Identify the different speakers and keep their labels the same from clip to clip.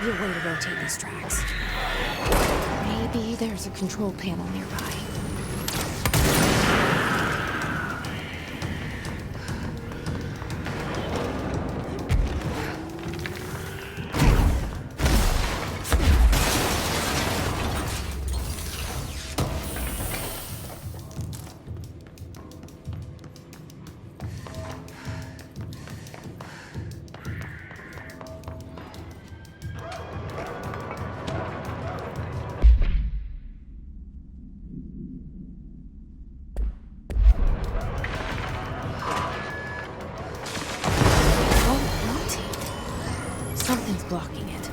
Speaker 1: be a way to rotate these tracks. Maybe there's a control panel nearby. Something's blocking it.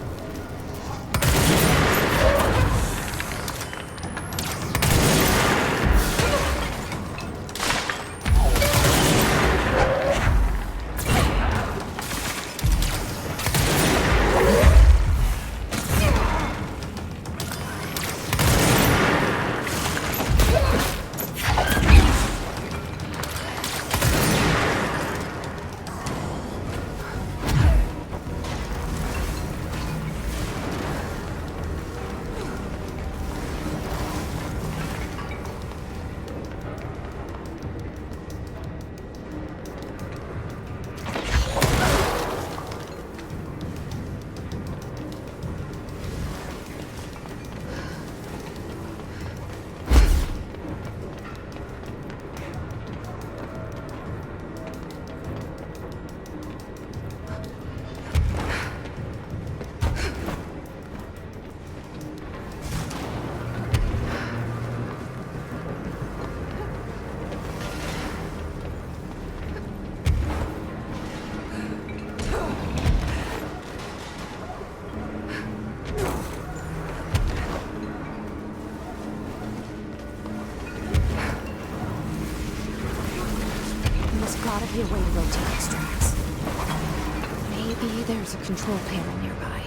Speaker 1: Gotta be a way to rotate these tracks. Maybe there's a control panel nearby.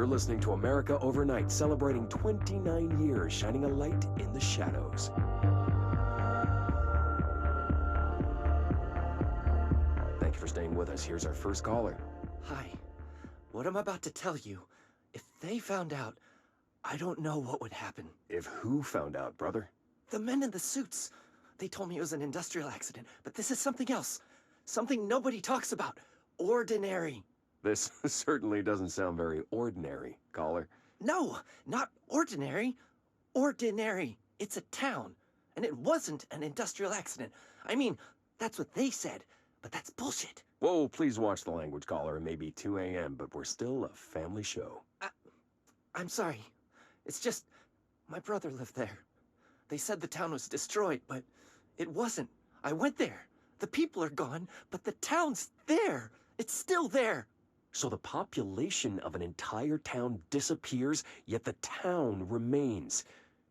Speaker 2: listening to America Overnight, celebrating 29 years, shining a light in the shadows. Thank you for staying with us. Here's our first caller.
Speaker 3: Hi. What I'm about to tell you, if they found out, I don't know what would happen.
Speaker 2: If who found out, brother?
Speaker 3: The men in the suits. They told me it was an industrial accident, but this is something else. Something nobody talks about. Ordinary.
Speaker 2: This certainly doesn't sound very ordinary, caller.
Speaker 3: No, not ordinary. Ordinary. It's a town. And it wasn't an industrial accident. I mean, that's what they said, but that's bullshit.
Speaker 2: Whoa, please watch the language, caller. It may be 2 a.m., but we're still a family show.
Speaker 3: I'm sorry. It's just, my brother lived there. They said the town was destroyed, but it wasn't. I went there. The people are gone, but the town's there. It's still there.
Speaker 2: So the population of an entire town disappears, yet the town remains.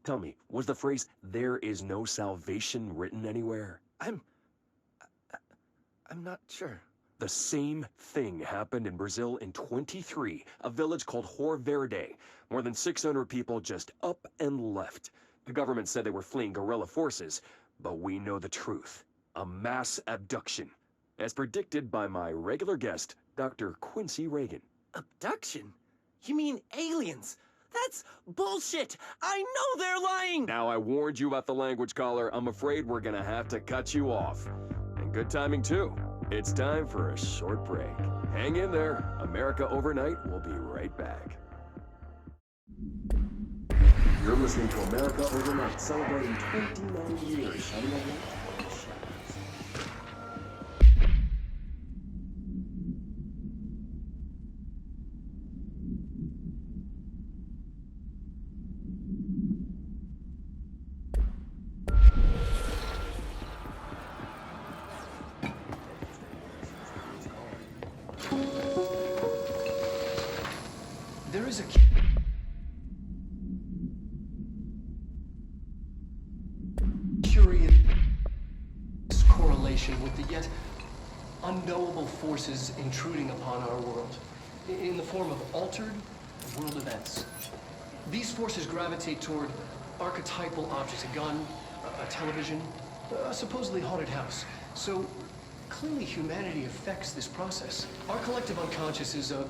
Speaker 2: Tell me, was the phrase, "there is no salvation," written anywhere?
Speaker 3: I'm not sure.
Speaker 2: The same thing happened in Brazil in 23, a village called Hor Verde. More than 600 people just up and left. The government said they were fleeing guerrilla forces, but we know the truth. A mass abduction, as predicted by my regular guest, Dr. Quincy Reagan.
Speaker 3: Abduction? You mean aliens? That's bullshit! I know they're lying!
Speaker 2: Now, I warned you about the language, caller. I'm afraid we're gonna have to cut you off. And good timing, too. It's time for a short break. Hang in there. America Overnight will be right back. You're listening to America Overnight, celebrating 29 years, shining a light in the shadows.
Speaker 4: There is a curious correlation with the yet unknowable forces intruding upon our world in the form of altered world events. These forces gravitate toward archetypal objects, a gun, a television, a supposedly haunted house. So clearly humanity affects this process. Our collective unconscious is a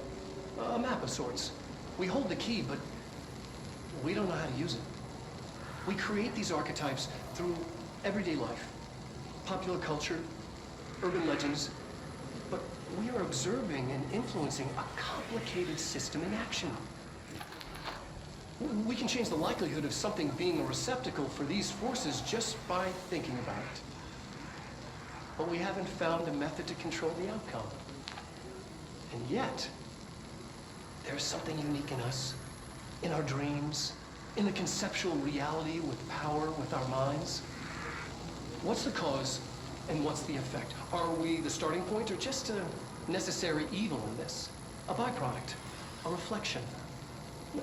Speaker 4: map of sorts. We hold the key, but we don't know how to use it. We create these archetypes through everyday life, popular culture, urban legends, but we are observing and influencing a complicated system in action. We can change the likelihood of something being a receptacle for these forces just by thinking about it. But we haven't found a method to control the outcome. And yet, there's something unique in us, in our dreams, in the conceptual reality with power with our minds. What's the cause and what's the effect? Are we the starting point or just a necessary evil in this? A byproduct, a reflection,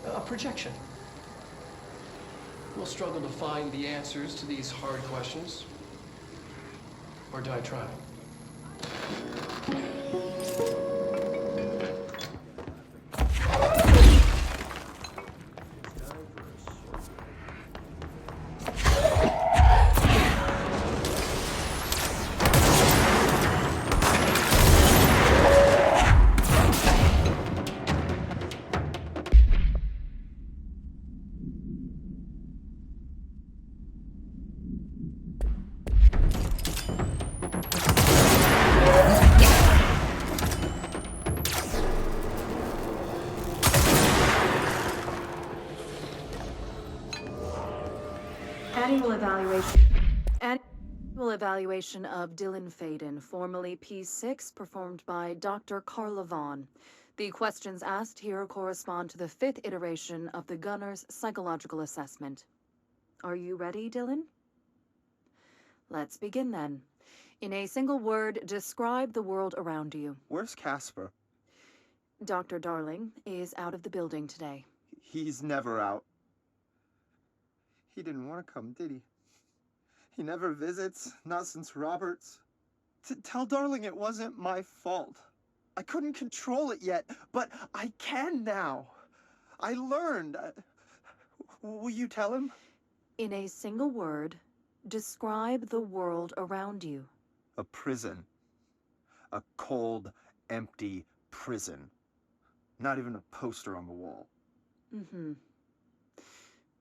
Speaker 4: a projection? We'll struggle to find the answers to these hard questions. Or die trying.
Speaker 1: Annual evaluation of Dylan Faden, formerly P6, performed by Dr. Carla Vaughn. The questions asked here correspond to the 5th iteration of the Gunner's psychological assessment. Are you ready, Dylan? Let's begin then. In a single word, describe the world around you.
Speaker 5: Where's Casper?
Speaker 1: Dr. Darling is out of the building today.
Speaker 5: He's never out. He didn't want to come, did he? He never visits, not since Roberts. Tell Darling it wasn't my fault. I couldn't control it yet, but I can now. I learned. Will you tell him?
Speaker 1: In a single word, describe the world around you.
Speaker 5: A prison. A cold, empty prison. Not even a poster on the wall.
Speaker 1: Mm-hmm.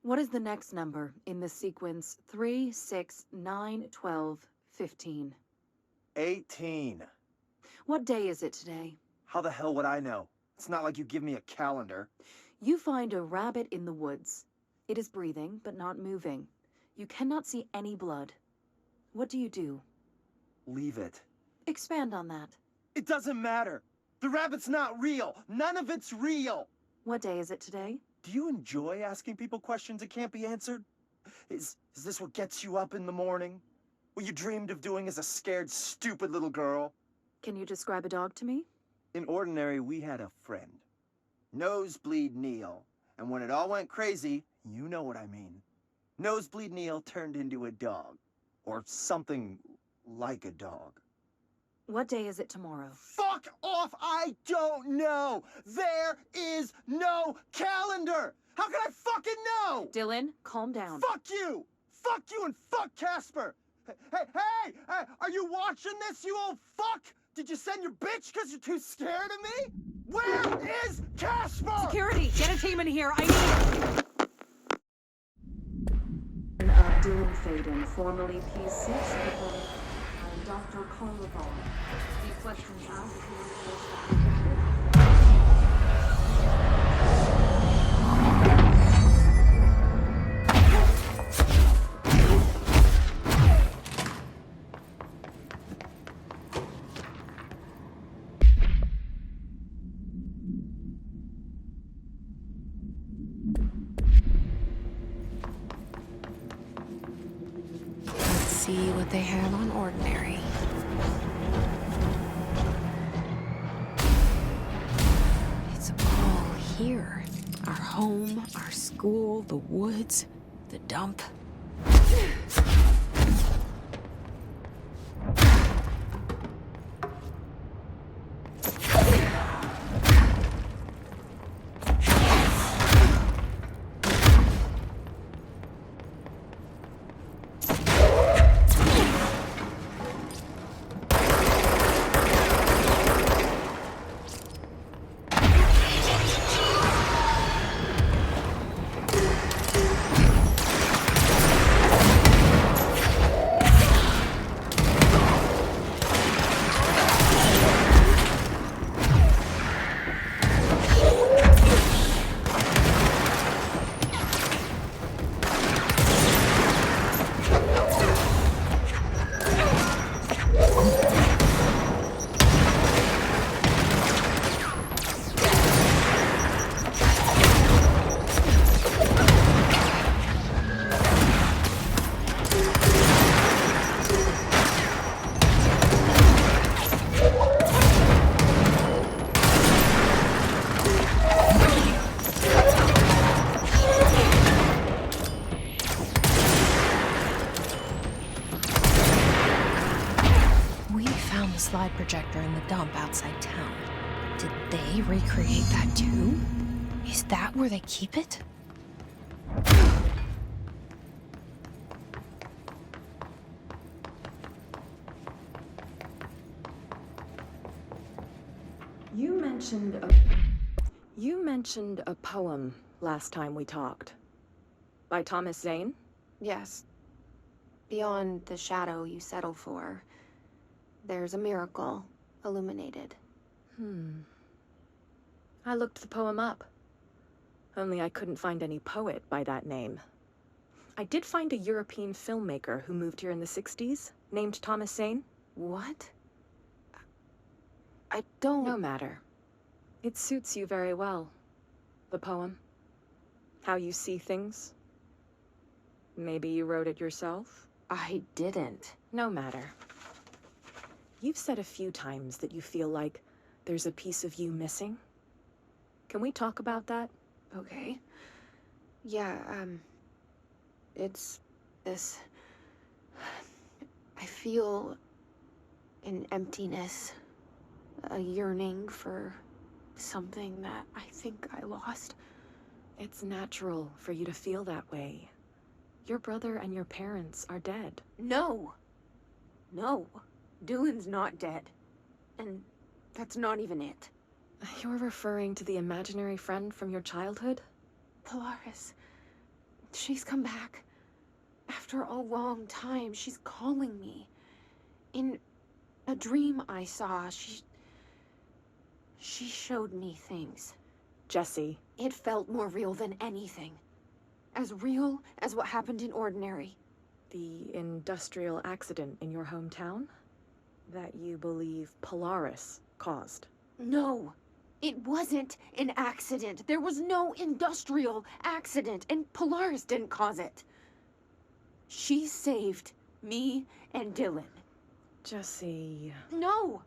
Speaker 1: What is the next number in the sequence 3, 6, 9, 12, 15?
Speaker 5: 18.
Speaker 1: What day is it today?
Speaker 5: How the hell would I know? It's not like you give me a calendar.
Speaker 1: You find a rabbit in the woods. It is breathing, but not moving. You cannot see any blood. What do you do?
Speaker 5: Leave it.
Speaker 1: Expand on that.
Speaker 5: It doesn't matter. The rabbit's not real. None of it's real.
Speaker 1: What day is it today?
Speaker 5: Do you enjoy asking people questions that can't be answered? Is this what gets you up in the morning? What you dreamed of doing as a scared, stupid little girl?
Speaker 1: Can you describe a dog to me?
Speaker 5: In Ordinary, we had a friend. Nosebleed Neil. And when it all went crazy, you know what I mean. Nosebleed Neil turned into a dog. Or something like a dog.
Speaker 1: What day is it tomorrow?
Speaker 5: Fuck off! I don't know! There is no calendar! How can I fucking know?
Speaker 1: Dylan, calm down.
Speaker 5: Fuck you! Fuck you and fuck Casper! Hey! Are you watching this, you old fuck? Did you send your bitch because you're too scared of me? Where is Casper?
Speaker 1: Security, get a team in here. I need... Of Dylan Faden, formerly P6, and Dr. Carlavon. The questions asked
Speaker 6: See what they have on Ordinary. It's all here. Our home, our school, the woods, the dump. Slide projector in the dump outside town. Did they recreate that too? Is that where they keep it?
Speaker 7: You mentioned a poem last time we talked. By Thomas Zane?
Speaker 6: Yes. Beyond the shadow you settle for, there's a miracle illuminated.
Speaker 7: I looked the poem up. Only I couldn't find any poet by that name. I did find a European filmmaker who moved here in the 60s, named Thomas Zane.
Speaker 6: What? I don't...
Speaker 7: No matter. It suits you very well. The poem. How you see things. Maybe you wrote it yourself?
Speaker 6: I didn't.
Speaker 7: No matter. You've said a few times that you feel like there's a piece of you missing. Can we talk about that?
Speaker 6: Okay. Yeah, it's this... I feel an emptiness, a yearning for something that I think I lost.
Speaker 7: It's natural for you to feel that way. Your brother and your parents are dead.
Speaker 6: No. No. Dylan's not dead. And that's not even it.
Speaker 7: You're referring to the imaginary friend from your childhood?
Speaker 6: Polaris. She's come back. After a long time, she's calling me. In a dream I saw, she showed me things.
Speaker 7: Jessie.
Speaker 6: It felt more real than anything. As real as what happened in Ordinary.
Speaker 7: The industrial accident in your hometown? That you believe Polaris caused?
Speaker 6: No, it wasn't an accident. There was no industrial accident, and Polaris didn't cause it. She saved me and Dylan.
Speaker 7: Jessie...
Speaker 6: No!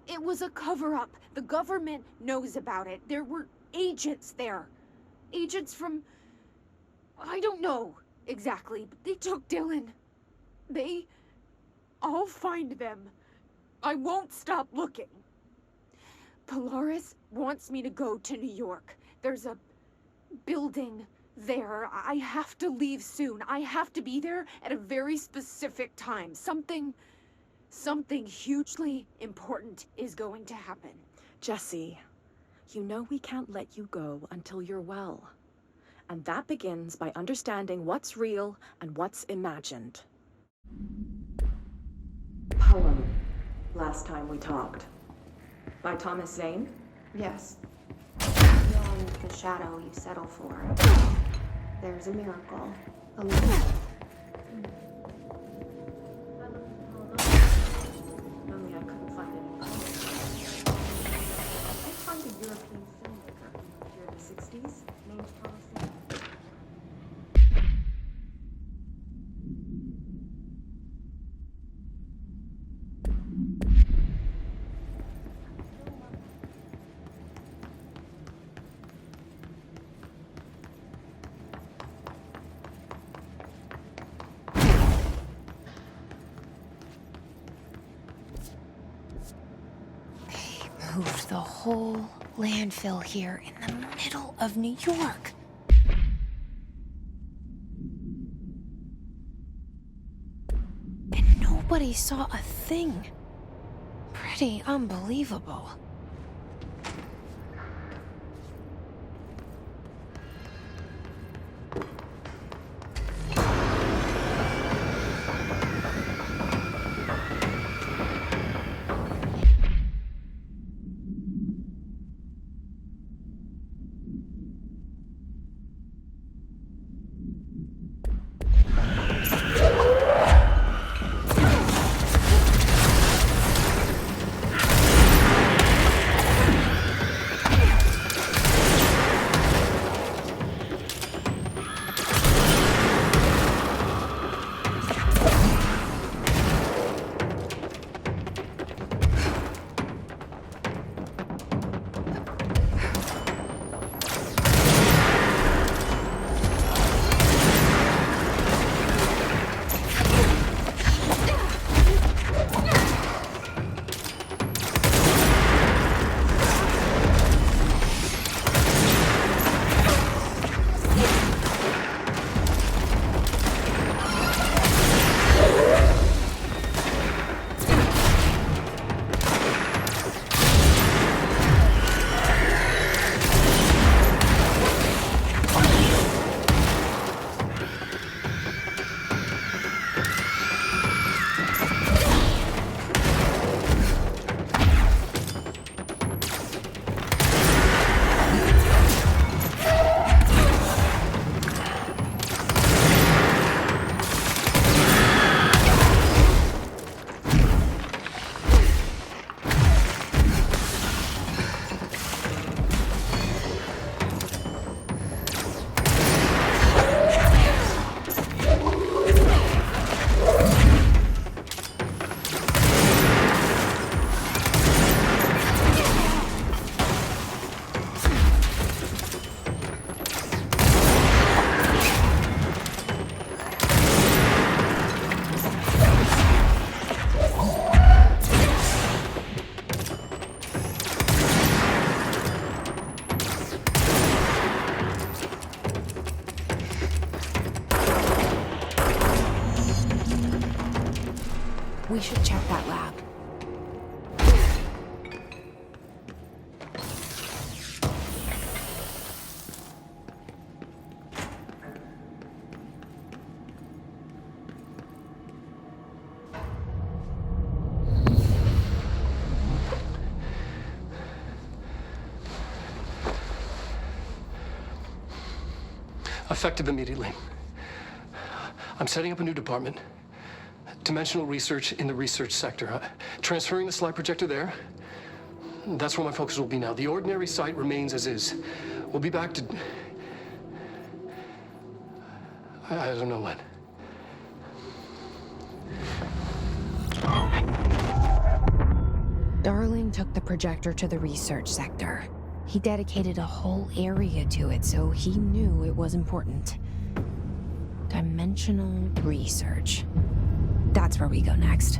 Speaker 6: It was a cover-up. The government knows about it. There were agents there. Agents from... I don't know exactly, but they took Dylan. I'll find them. I won't stop looking. Polaris wants me to go to New York. There's a building there. I have to leave soon. I have to be there at a very specific time. Something hugely important is going to happen.
Speaker 7: Jessie, you know we can't let you go until you're well. And that begins by understanding what's real and what's imagined. Poem, Last Time We Talked. By Thomas Zane?
Speaker 6: Yes. Beyond the shadow you settle for, there's a miracle. Illuminated.
Speaker 7: Only I couldn't find any poems. I did find a European filmmaker here in the 60s named Thomas Zane.
Speaker 6: Moved the whole landfill here in the middle of New York. And nobody saw a thing. Pretty unbelievable. We should check that lab.
Speaker 4: Effective immediately. I'm setting up a new department. Dimensional research in the research sector. Transferring the slide projector there. That's where my focus will be now. The ordinary site remains as is. We'll be back to... I don't know when.
Speaker 6: Darling took the projector to the research sector. He dedicated a whole area to it, so he knew it was important. Dimensional research. That's where we go next.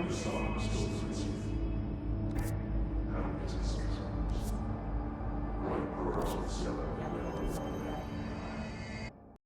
Speaker 8: Songs told